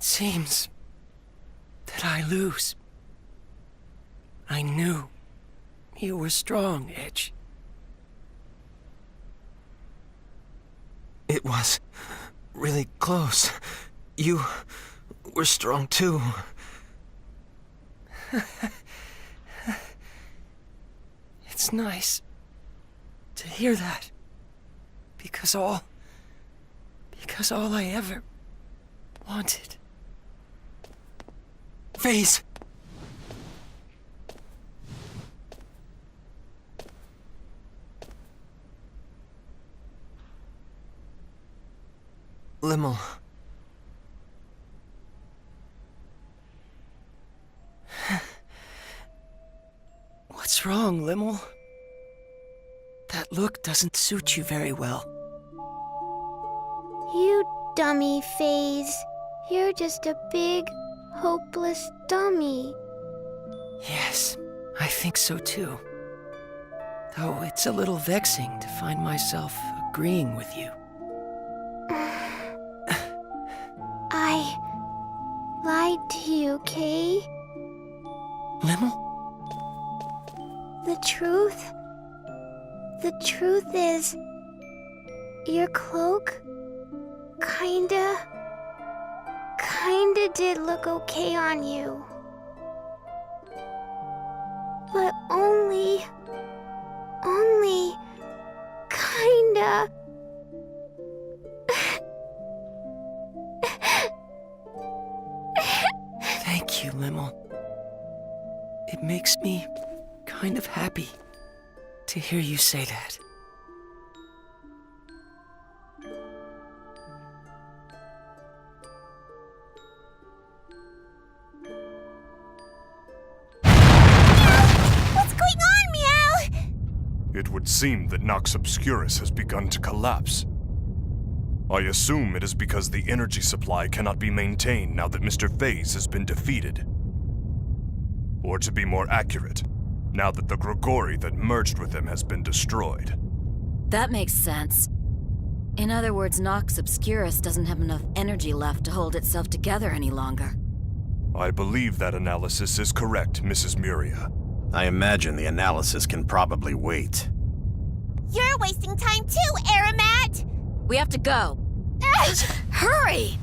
It seems that I lose. I knew you were strong, Edge. It was really close. You were strong too. It's nice to hear that. Because all I ever wanted. Phase! Limmel. What's wrong, Limmel? That look doesn't suit you very well. You dummy, Phase. You're just a big, hopeless dummy. Yes, I think so too. Though it's a little vexing to find myself agreeing with you. I lied to you, Kay. Limmel? The truth is, your cloak kinda did look okay on you. But only kinda. Thank you, Limmel. It makes me kind of happy to hear you say that. What's going on, Meow? It would seem that Nox Obscurus has begun to collapse. I assume it is because the energy supply cannot be maintained now that Mr. Phase has been defeated. Or to be more accurate, now that the Grigori that merged with him has been destroyed. That makes sense. In other words, Nox Obscurus doesn't have enough energy left to hold itself together any longer. I believe that analysis is correct, Mrs. Muria. I imagine the analysis can probably wait. You're wasting time too, Aramat! We have to go. Hurry!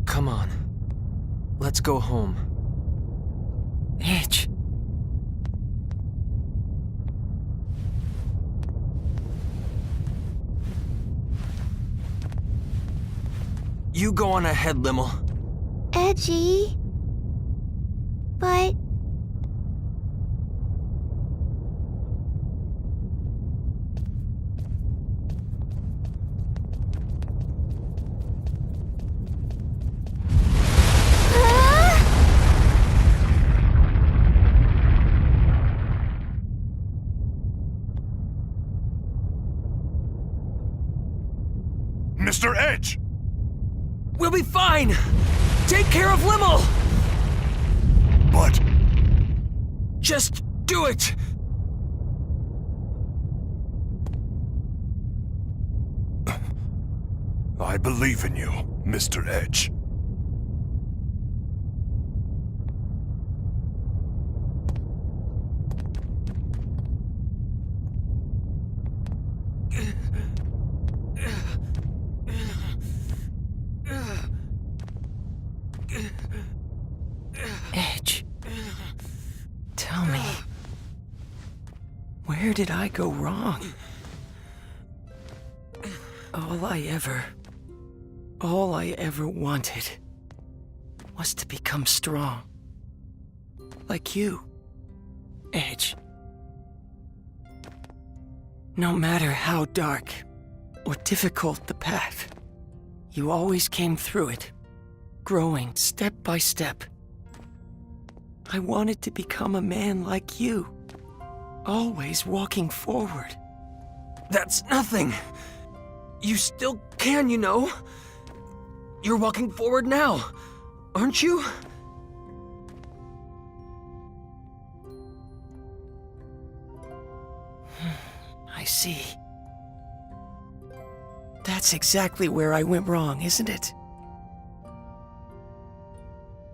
Come on. Let's go home. Edge. You go on ahead, Limmel. Edgy. But... Mr. Edge! We'll be fine! Take care of Limmel! But... Just do it! I believe in you, Mr. Edge. Edge. Tell me. Where did I go wrong? All I ever wanted was to become strong. Like you, Edge. No matter how dark or difficult the path, you always came through it, growing step by step. I wanted to become a man like you, always walking forward. That's nothing. You still can, you know. You're walking forward now, aren't you? I see. That's exactly where I went wrong, isn't it?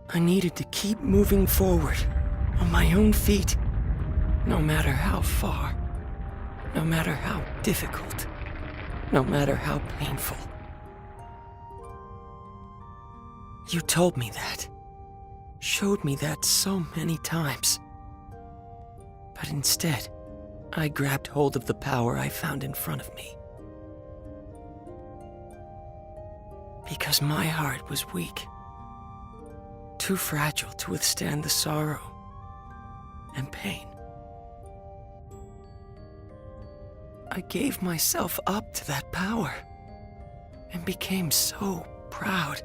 I needed to keep moving forward, on my own feet, no matter how far, no matter how difficult, no matter how painful. You told me that, showed me that so many times. But instead, I grabbed hold of the power I found in front of me. Because my heart was weak, too fragile to withstand the sorrow and pain. I gave myself up to that power and became so proud.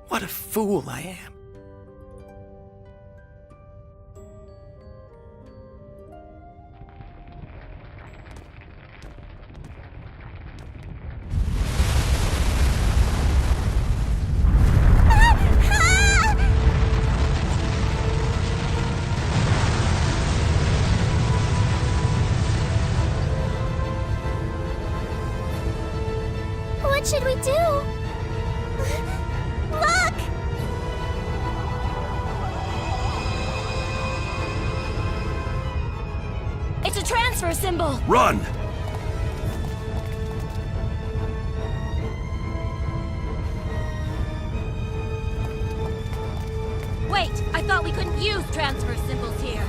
What a fool I am. What should we do? Look! It's a transfer symbol! Run! Wait, I thought we couldn't use transfer symbols here.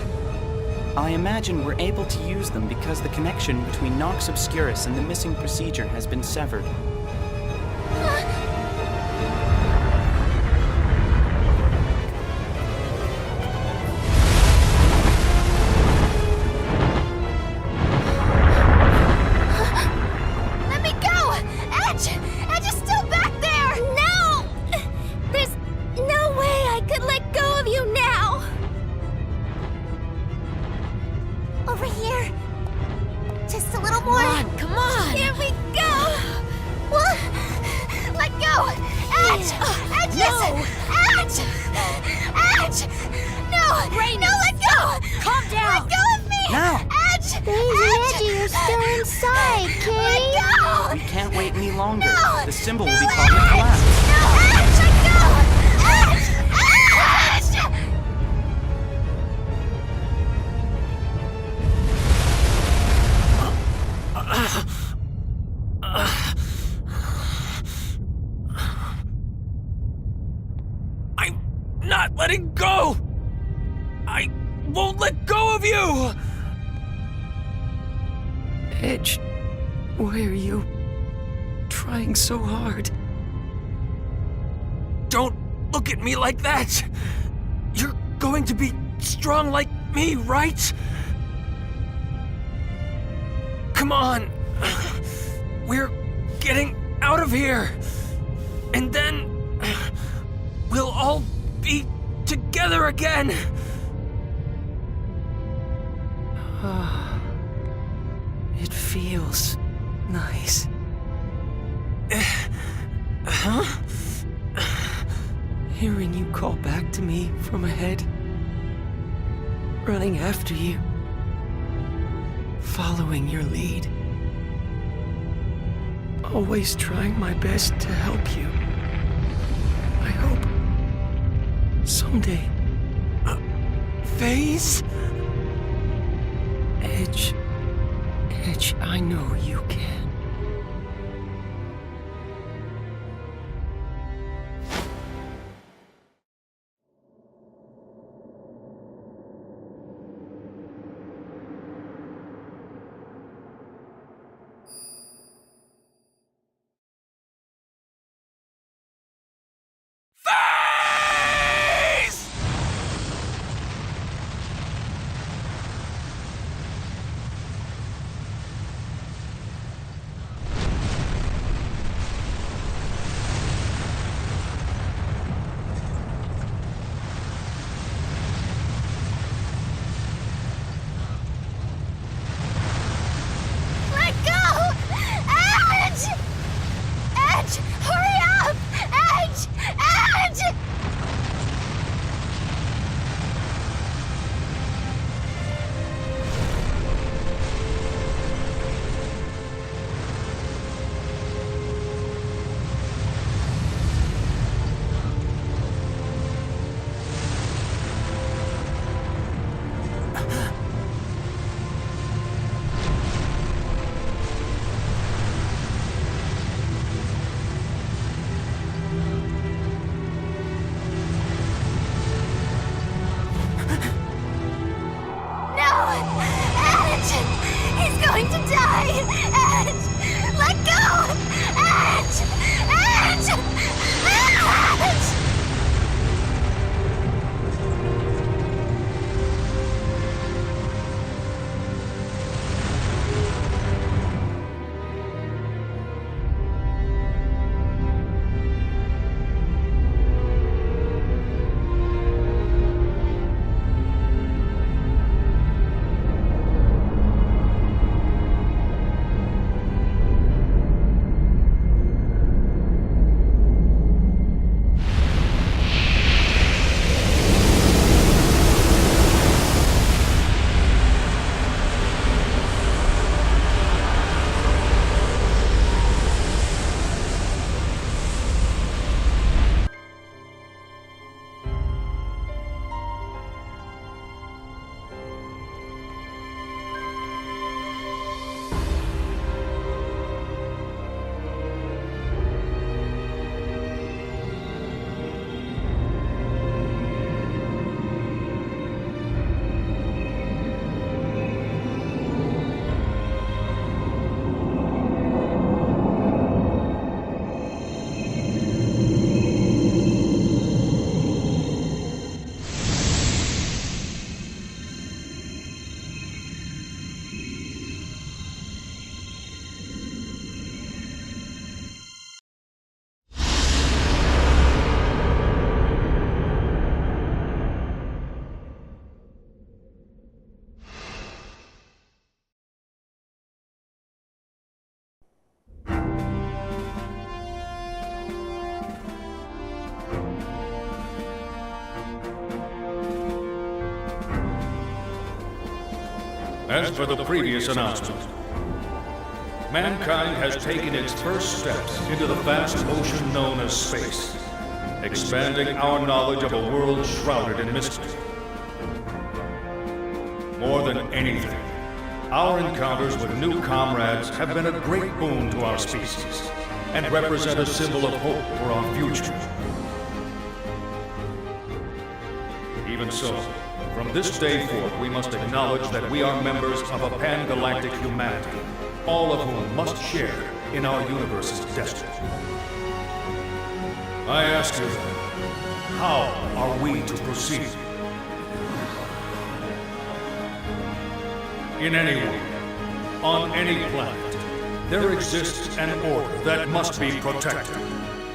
I imagine we're able to use them because the connection between Nox Obscurus and the missing procedure has been severed. Let me go! Edge! Edge is still back there! No! There's no way I could let go of you now! Over here. Just a little more. Come on! Here we go! Well, let go! Edge! Edge! No! Edge! Edge! No! Rain, no, let go! Calm down! Let go of me! Now! Edge! Edge! You're still inside, Kate! Let go! We can't wait any longer. No! The symbol will No, be causing a collapse. No! Edge! Let go! Edge! Edge! I'm not letting go! I won't let go of you! Edge, why are you trying so hard? Don't look at me like that! You're going to be strong like me, right? Come on! We're getting out of here! And then we'll all be together again! It feels nice. Huh? Hearing you call back to me from ahead. Running after you. Following your lead. Always trying my best to help you. I hope someday. Phase? Edge, I know you can. Phase! Edge! Let go! Edge! Edge! Edge! As per the previous announcement, mankind has taken its first steps into the vast ocean known as space, expanding our knowledge of a world shrouded in mystery. More than anything, our encounters with new comrades have been a great boon to our species and represent a symbol of hope for our future. Even so, from this day forth, we must acknowledge that we are members of a pan-galactic humanity, all of whom must share in our universe's destiny. I ask you then, how are we to proceed? In any way, on any planet, there exists an order that must be protected.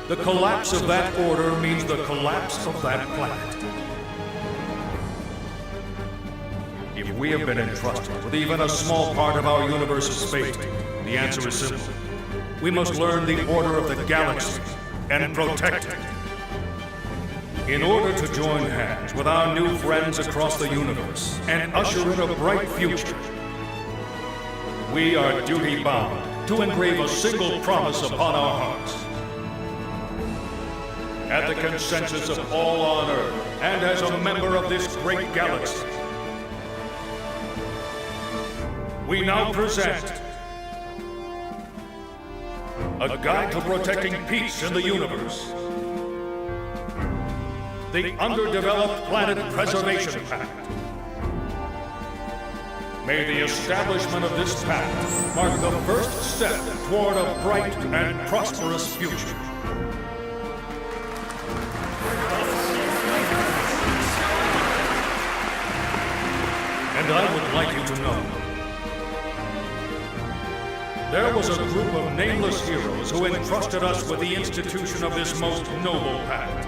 The collapse of that order means the collapse of that planet. If we have been entrusted with even a small part of our universe's fate, the answer is simple. We must learn the order of the galaxy and protect it. In order to join hands with our new friends across the universe and usher in a bright future, we are duty-bound to engrave a single promise upon our hearts. At the consensus of all on Earth, and as a member of this great galaxy, we now present a guide to protecting peace in the universe. The Underdeveloped Planet Preservation Pact. May the establishment of this pact mark the first step toward a bright and prosperous future. And I would like you to know, there was a group of nameless heroes who entrusted us with the institution of this most noble pact.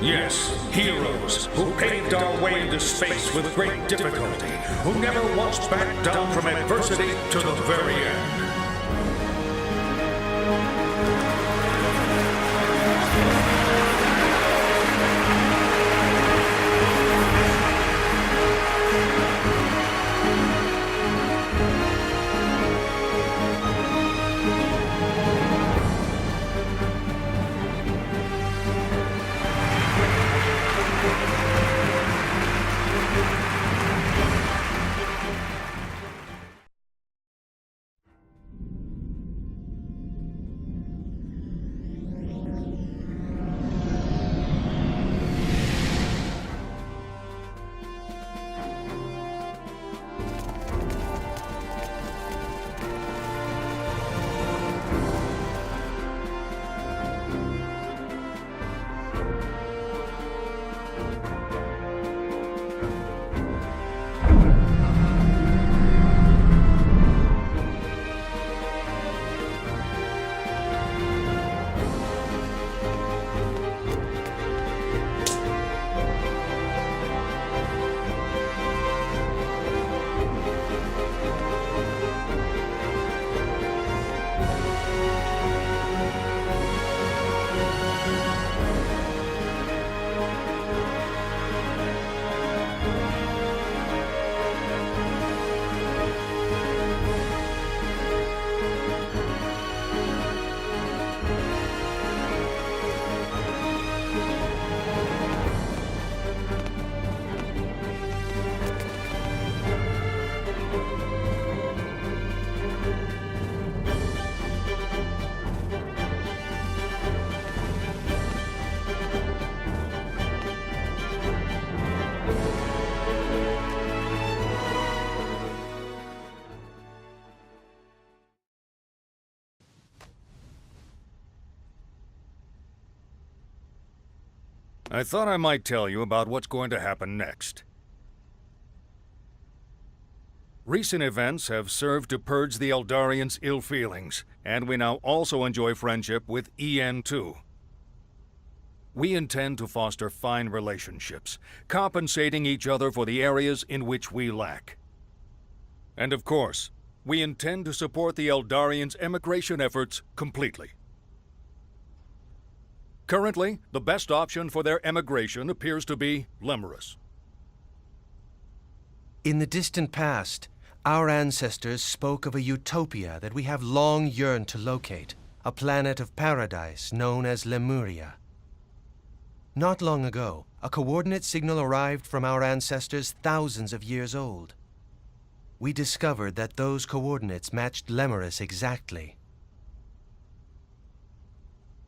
Yes, heroes who paved our way into space with great difficulty, who never once backed down from adversity to the very end. I thought I might tell you about what's going to happen next. Recent events have served to purge the Eldarians' ill feelings, and we now also enjoy friendship with EN2. We intend to foster fine relationships, compensating each other for the areas in which we lack. And of course, we intend to support the Eldarians' emigration efforts completely. Currently, the best option for their emigration appears to be Lemurus. In the distant past, our ancestors spoke of a utopia that we have long yearned to locate, a planet of paradise known as Lemuria. Not long ago, a coordinate signal arrived from our ancestors thousands of years old. We discovered that those coordinates matched Lemurus exactly.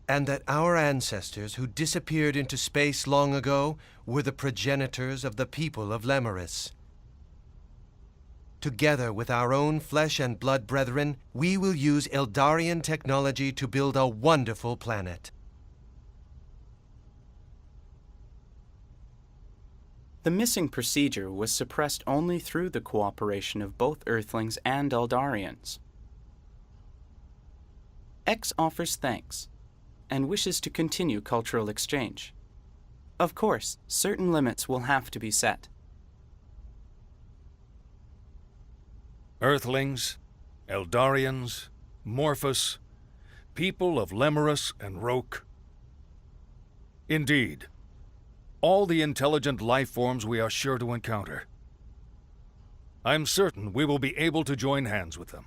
And that our ancestors who disappeared into space long ago were the progenitors of the people of Lemurus. Together with our own flesh and blood brethren, we will use Eldarian technology to build a wonderful planet. The missing procedure was suppressed only through the cooperation of both Earthlings and Eldarians. X offers thanks, and wishes to continue cultural exchange. Of course, certain limits will have to be set. Earthlings, Eldarians, Morphus, people of Lemurus and Roke. Indeed, all the intelligent life forms we are sure to encounter. I'm certain we will be able to join hands with them.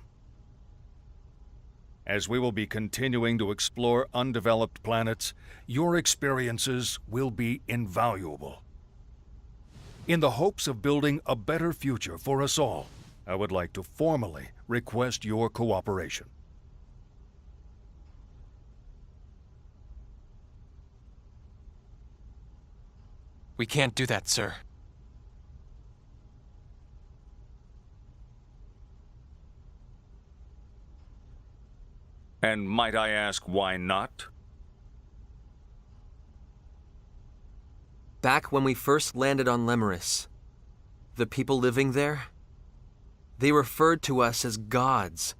As we will be continuing to explore undeveloped planets, your experiences will be invaluable. In the hopes of building a better future for us all, I would like to formally request your cooperation. We can't do that, sir. And might I ask why not? Back when we first landed on Lemurus, the people living there, they referred to us as gods.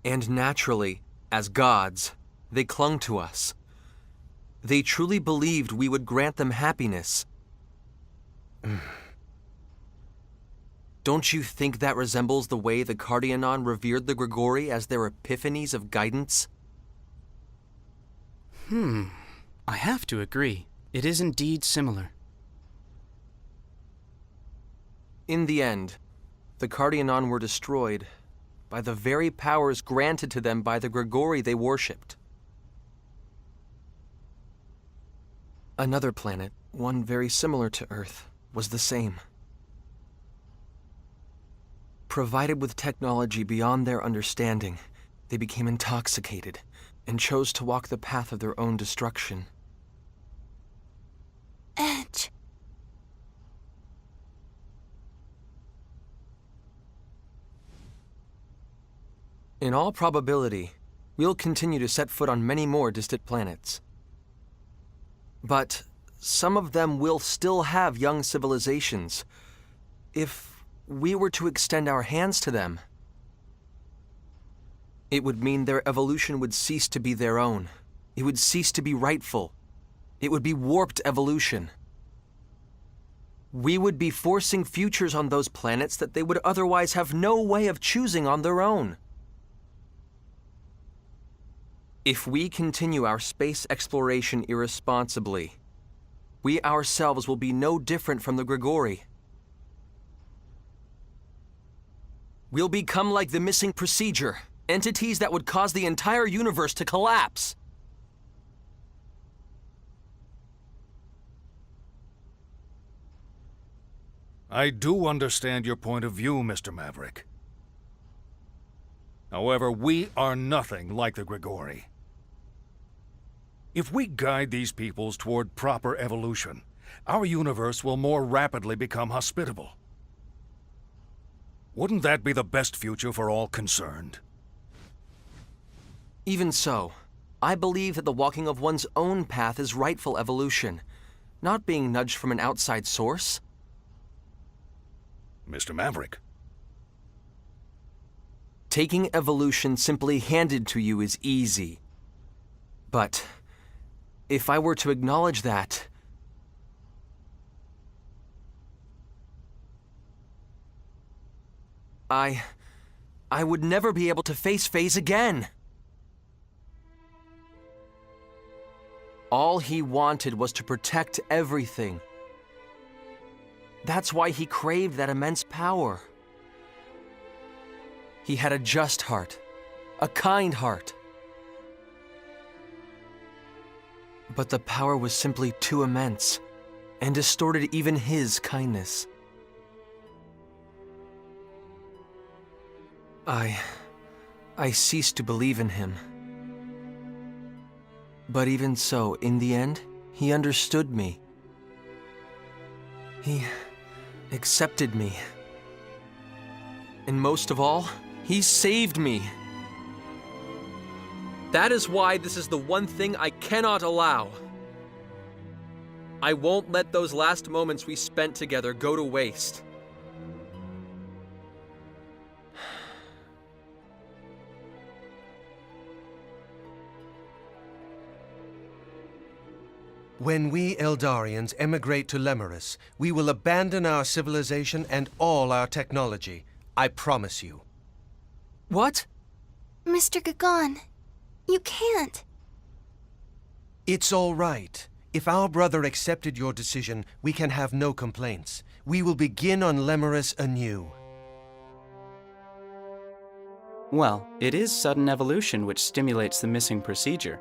And naturally, as gods, they clung to us. They truly believed we would grant them happiness. Don't you think that resembles the way the Cardianon revered the Grigori as their epiphanies of guidance? I have to agree. It is indeed similar. In the end, the Cardianon were destroyed by the very powers granted to them by the Grigori they worshipped. Another planet, one very similar to Earth, was the same. Provided with technology beyond their understanding, they became intoxicated and chose to walk the path of their own destruction. Edge. In all probability, we'll continue to set foot on many more distant planets. But some of them will still have young civilizations. If we were to extend our hands to them, it would mean their evolution would cease to be their own. It would cease to be rightful. It would be warped evolution. We would be forcing futures on those planets that they would otherwise have no way of choosing on their own. If we continue our space exploration irresponsibly, we ourselves will be no different from the Grigori. We'll become like the missing procedure, entities that would cause the entire universe to collapse. I do understand your point of view, Mr. Maverick. However, we are nothing like the Grigori. If we guide these peoples toward proper evolution, our universe will more rapidly become hospitable. Wouldn't that be the best future for all concerned? Even so, I believe that the walking of one's own path is rightful evolution, not being nudged from an outside source. Mr. Maverick. Taking evolution simply handed to you is easy. But if I were to acknowledge that, I would never be able to face Phase again. All he wanted was to protect everything. That's why he craved that immense power. He had a just heart, a kind heart. But the power was simply too immense, and distorted even his kindness. I ceased to believe in him. But even so, in the end, he understood me. He accepted me. And most of all, he saved me. That is why this is the one thing I cannot allow. I won't let those last moments we spent together go to waste. When we Eldarians emigrate to Lemurus, we will abandon our civilization and all our technology. I promise you. What? Mr. Gagon, you can't. It's all right. If our brother accepted your decision, we can have no complaints. We will begin on Lemurus anew. Well, it is sudden evolution which stimulates the missing procedure.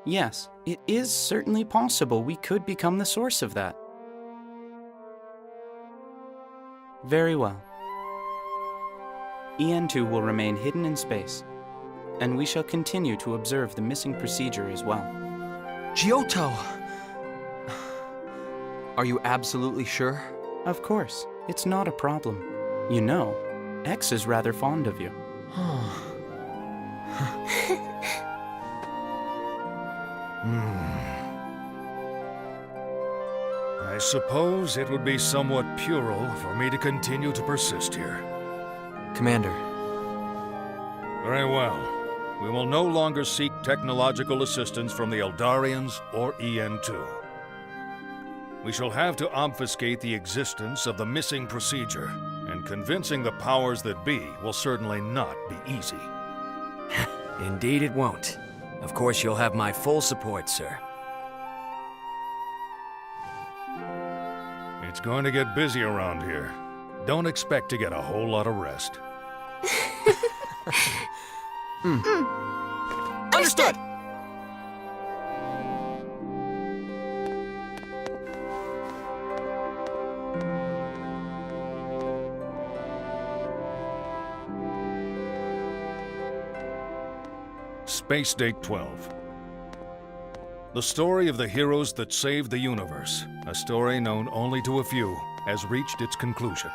Yes, it is certainly possible we could become the source of that. Very well. EN2 will remain hidden in space, and we shall continue to observe the missing procedure as well. Giotto! Are you absolutely sure? Of course, it's not a problem. You know, X is rather fond of you. I suppose it would be somewhat puerile for me to continue to persist here. Commander. Very well. We will no longer seek technological assistance from the Eldarians or EN2. We shall have to obfuscate the existence of the missing procedure, and convincing the powers that be will certainly not be easy. Indeed it won't. Of course you'll have my full support, sir. It's going to get busy around here. Don't expect to get a whole lot of rest. Understood! Space Date 12. The story of the heroes that saved the universe, a story known only to a few, has reached its conclusion.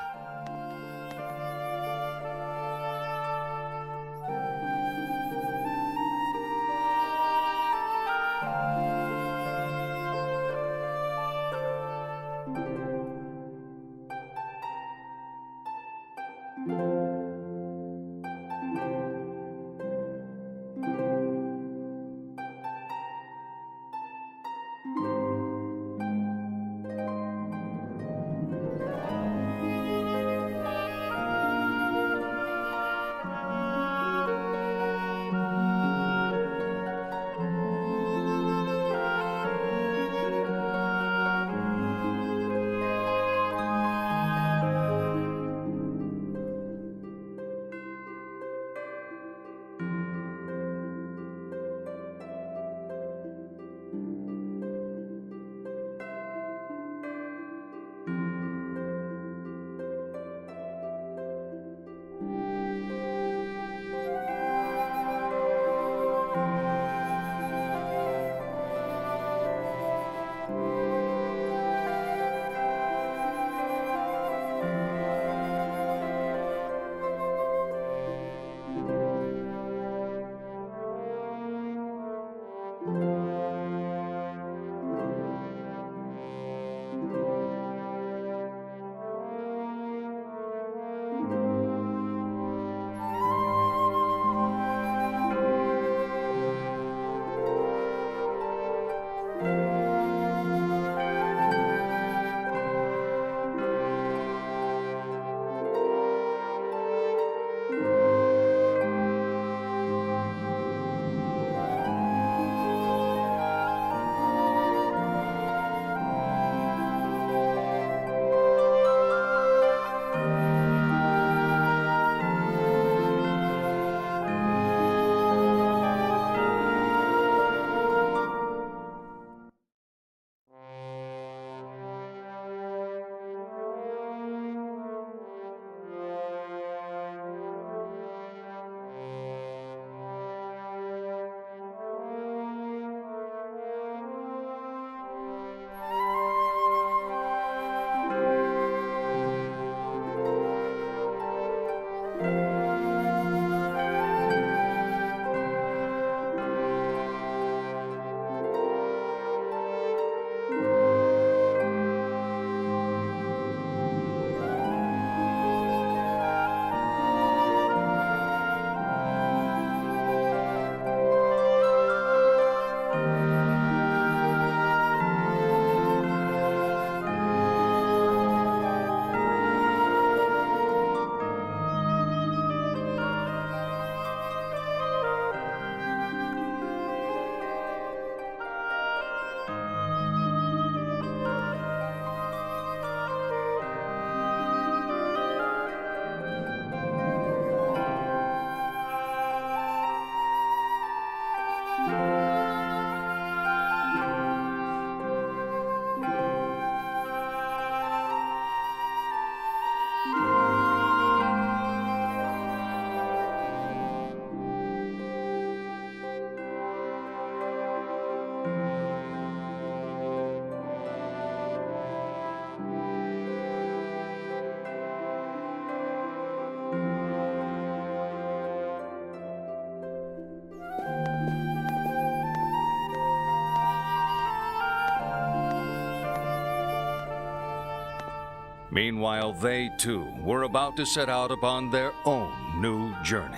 Meanwhile, they too were about to set out upon their own new journey.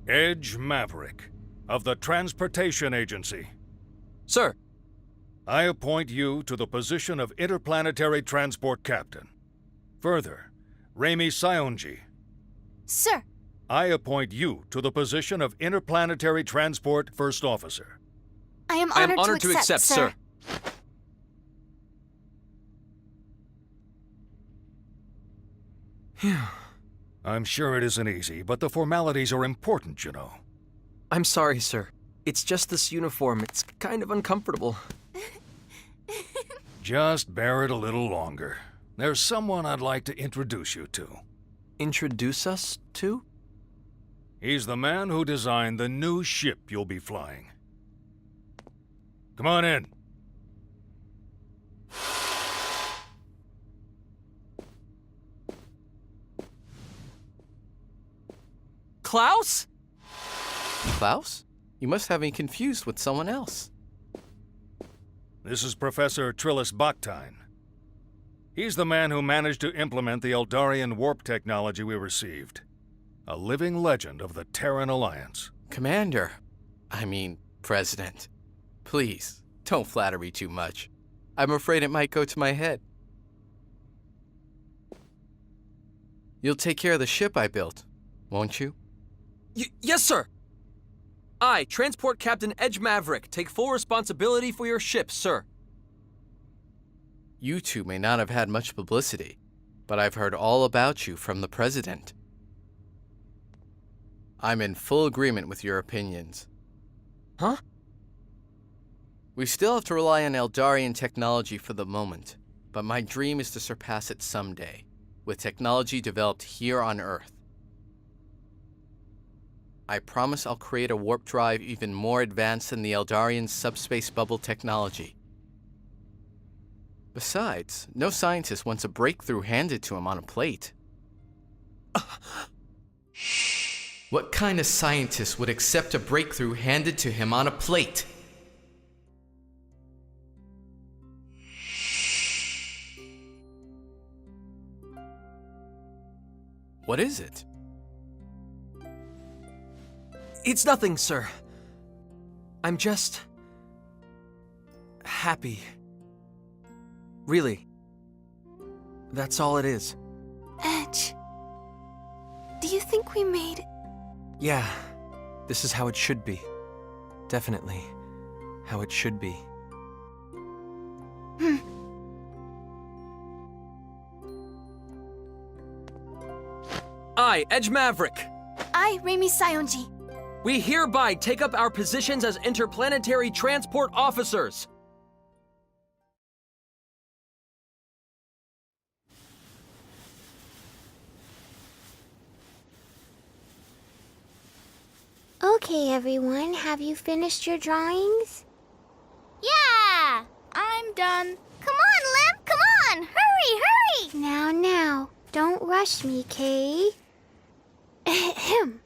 Edge Maverick of the Transportation Agency. Sir, I appoint you to the position of Interplanetary Transport Captain. Further, Remi Sionji, Sir, I appoint you to the position of Interplanetary Transport First Officer. I am I am honored, honored to accept, sir. I'm sure it isn't easy, but the formalities are important, you know. I'm sorry, sir. It's just this uniform. It's kind of uncomfortable. Just bear it a little longer. There's someone I'd like to introduce you to. Introduce us to? He's the man who designed the new ship you'll be flying. Come on in. Klaus? Klaus? You must have me confused with someone else. This is Professor Trillis Baktine. He's the man who managed to implement the Eldarian warp technology we received. A living legend of the Terran Alliance. Commander. I mean, President. Please, don't flatter me too much. I'm afraid it might go to my head. You'll take care of the ship I built, won't you? Yes, sir! I, Transport Captain Edge Maverick, take full responsibility for your ship, sir. You two may not have had much publicity, but I've heard all about you from the President. I'm in full agreement with your opinions. Huh? We still have to rely on Eldarian technology for the moment, but my dream is to surpass it someday, with technology developed here on Earth. I promise I'll create a warp drive even more advanced than the Eldarian subspace bubble technology. Besides, no scientist wants a breakthrough handed to him on a plate. What kind of scientist would accept a breakthrough handed to him on a plate? What is it? It's nothing, sir. I'm just... happy. Really. That's all it is. Edge, do you think we made... Yeah, this is how it should be. Definitely how it should be. I, Edge Maverick. I, Remi Sionji. We hereby take up our positions as interplanetary transport officers. Okay, everyone, have you finished your drawings? Yeah! I'm done. Come on, Lim! Come on! Hurry, hurry! Now, don't rush me, Kay. Ahem.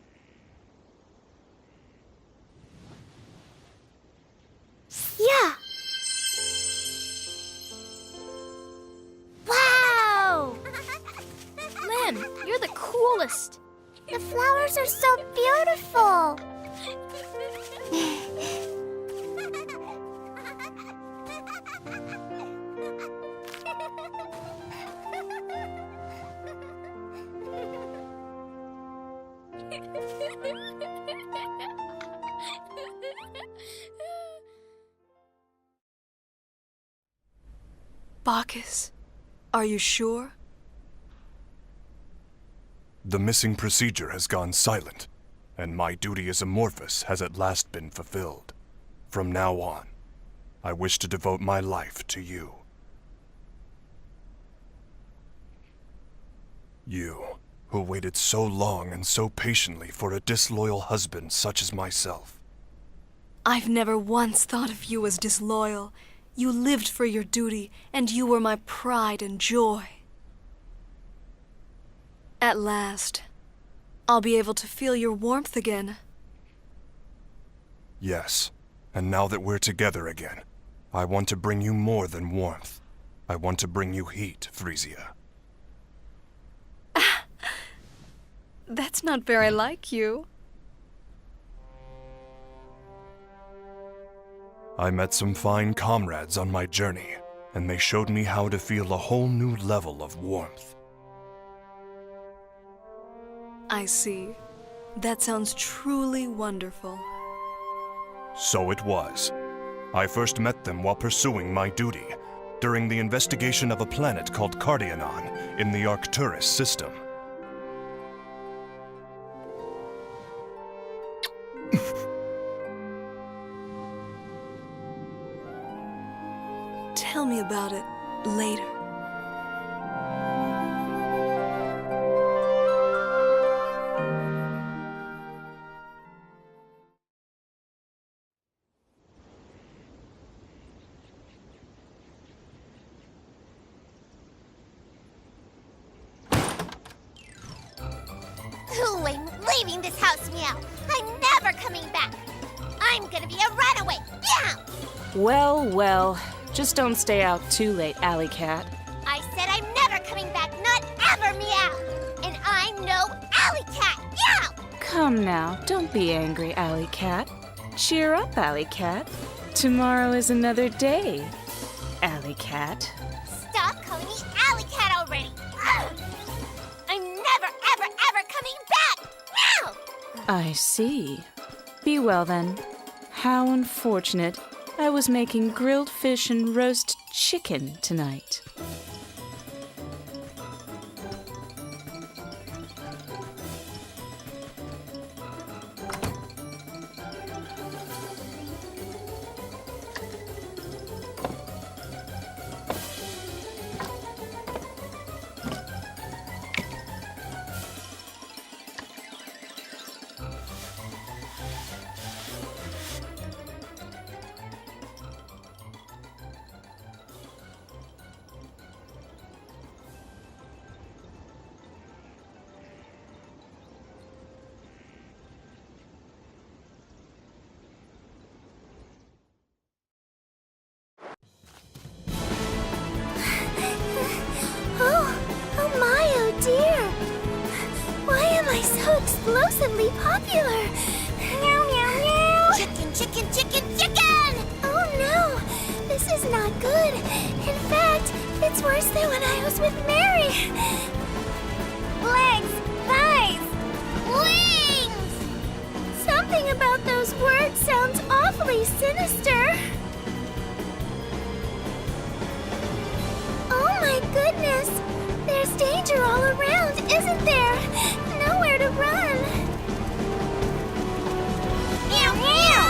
Yeah! Wow! Lim, you're the coolest. The flowers are so beautiful. Bacchus, are you sure? The missing procedure has gone silent, and my duty as Amorphous has at last been fulfilled. From now on, I wish to devote my life to you. You, who waited so long and so patiently for a disloyal husband such as myself. I've never once thought of you as disloyal. You lived for your duty, and you were my pride and joy. At last, I'll be able to feel your warmth again. Yes, and now that we're together again, I want to bring you more than warmth. I want to bring you heat, Frisia. That's not very like you. I met some fine comrades on my journey, and they showed me how to feel a whole new level of warmth. I see. That sounds truly wonderful. So it was. I first met them while pursuing my duty, during the investigation of a planet called Cardionon in the Arcturus system. Tell me about it later. Ooh, I'm leaving this house, meow. I'm never coming back. I'm gonna be a runaway. Yeah! Well, well. Just don't stay out too late, Alley Cat. I said I'm never coming back, not ever, meow. And I'm no alley cat. Yeah! Come now, don't be angry, Alley Cat. Cheer up, Alley Cat. Tomorrow is another day, Alley Cat. Stop calling me alley cat already. Ugh. I'm never, ever, ever coming back. Meow! I see. Be well then. How unfortunate. I was making grilled fish and roast chicken tonight. Oh my, oh dear. Why am I so explosively popular? Meow, meow, meow. Chicken, chicken, chicken, chicken! Oh no, this is not good. In fact, it's worse than when I was with Mary. Legs, thighs, wings! Something about those words sounds awfully sinister. Oh my goodness! There's danger all around, isn't there? Nowhere to run. Meow meow!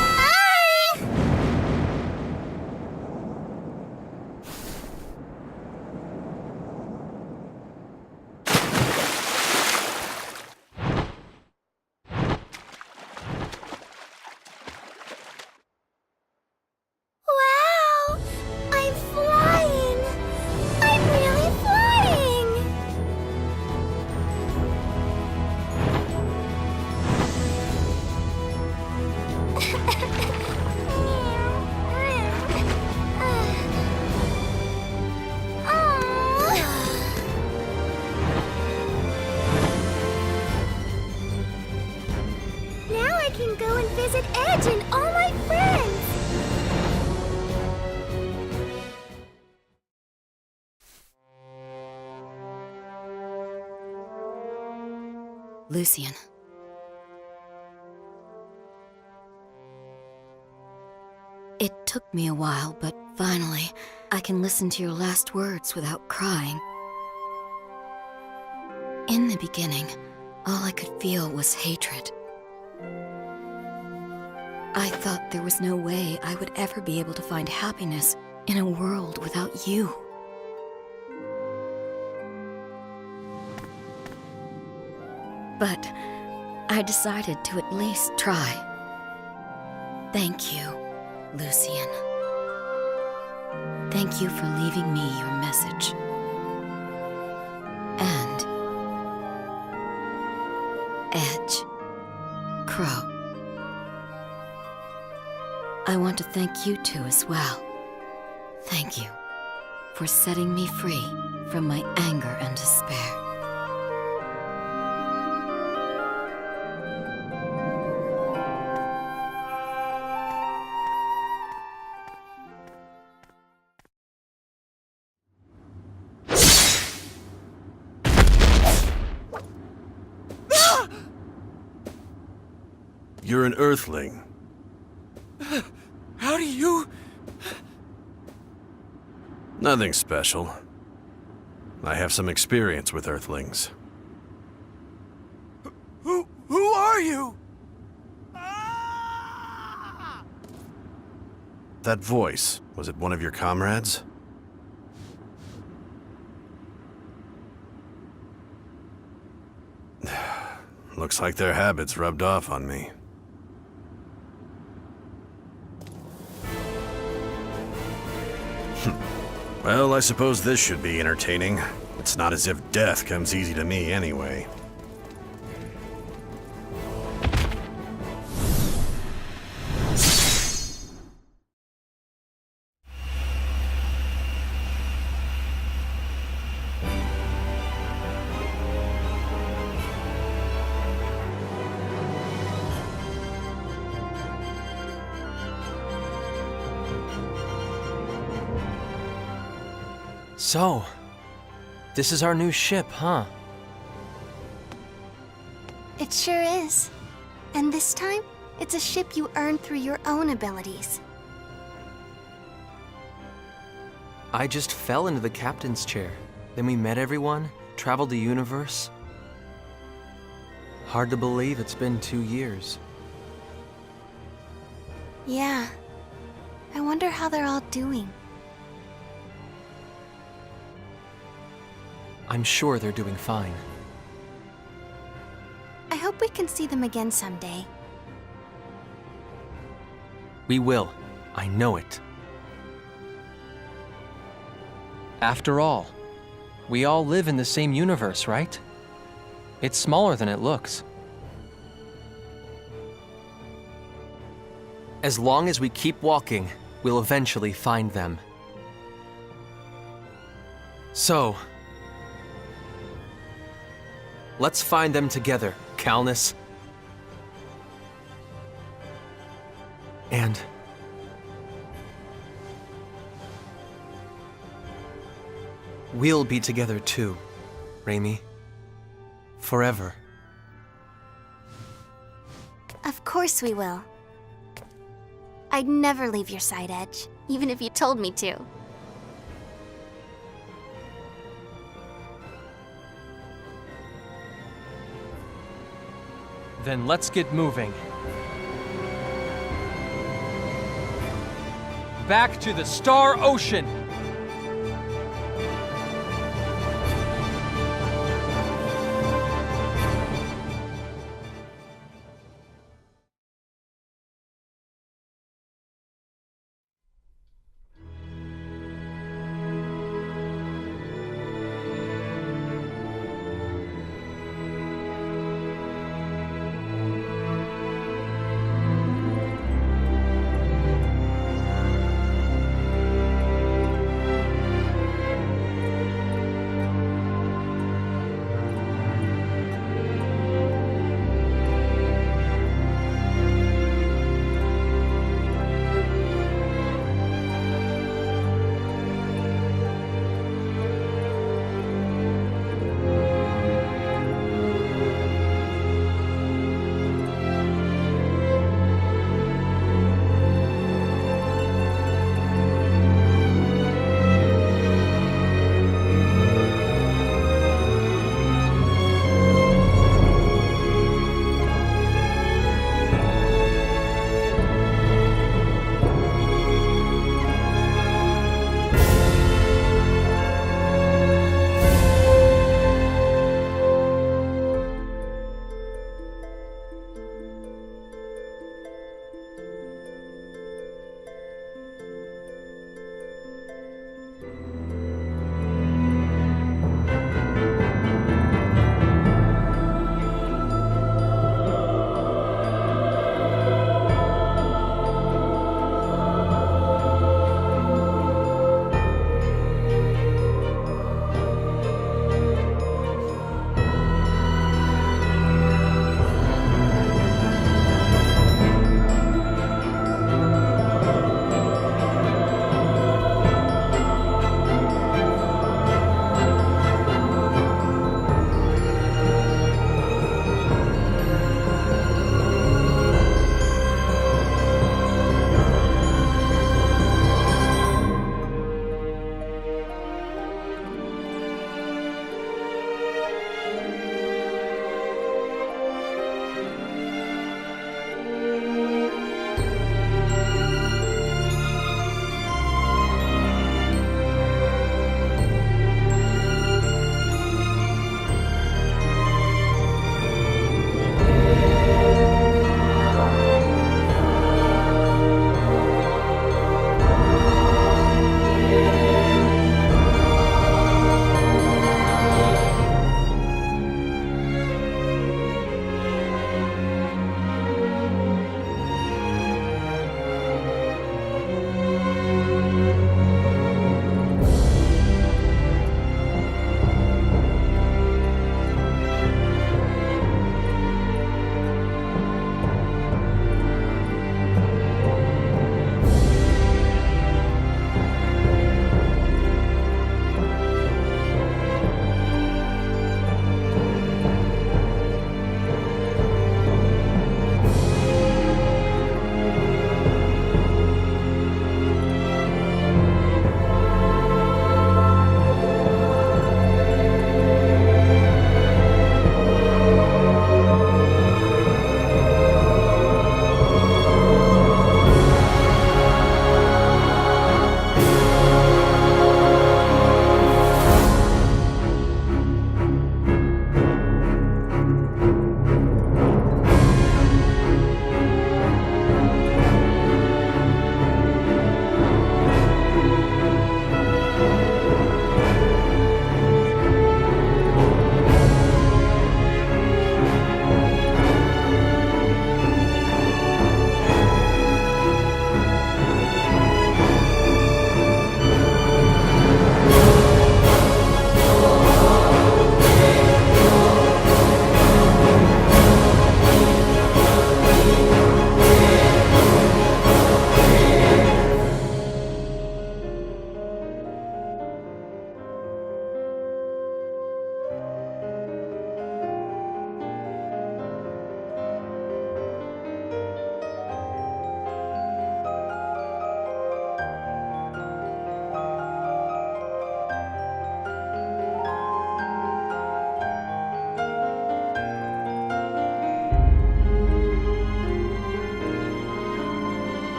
Wow! I'm flying! I'm really flying! Now I can go and visit Edge and all my friends! Lucian. It took me a while, but finally, I can listen to your last words without crying. In the beginning, all I could feel was hatred. I thought there was no way I would ever be able to find happiness in a world without you. But I decided to at least try. Thank you, Lucian. Thank you for leaving me your message. And Edge. Crow. I want to thank you two as well. Thank you for setting me free from my anger and despair. You're an Earthling. How do you... Nothing special. I have some experience with Earthlings. Who are you? That voice, was it one of your comrades? Looks like their habits rubbed off on me. Well, I suppose this should be entertaining. It's not as if death comes easy to me anyway. So, this is our new ship, huh? It sure is. And this time, it's a ship you earned through your own abilities. I just fell into the captain's chair. Then we met everyone, traveled the universe. Hard to believe it's been 2 years. Yeah. I wonder how they're all doing. I'm sure they're doing fine. I hope we can see them again someday. We will. I know it. After all, we all live in the same universe, right? It's smaller than it looks. As long as we keep walking, we'll eventually find them. So, let's find them together, Calnus. And we'll be together too, Raimi. Forever. Of course we will. I'd never leave your side, Edge, even if you told me to. Then let's get moving. Back to the Star Ocean!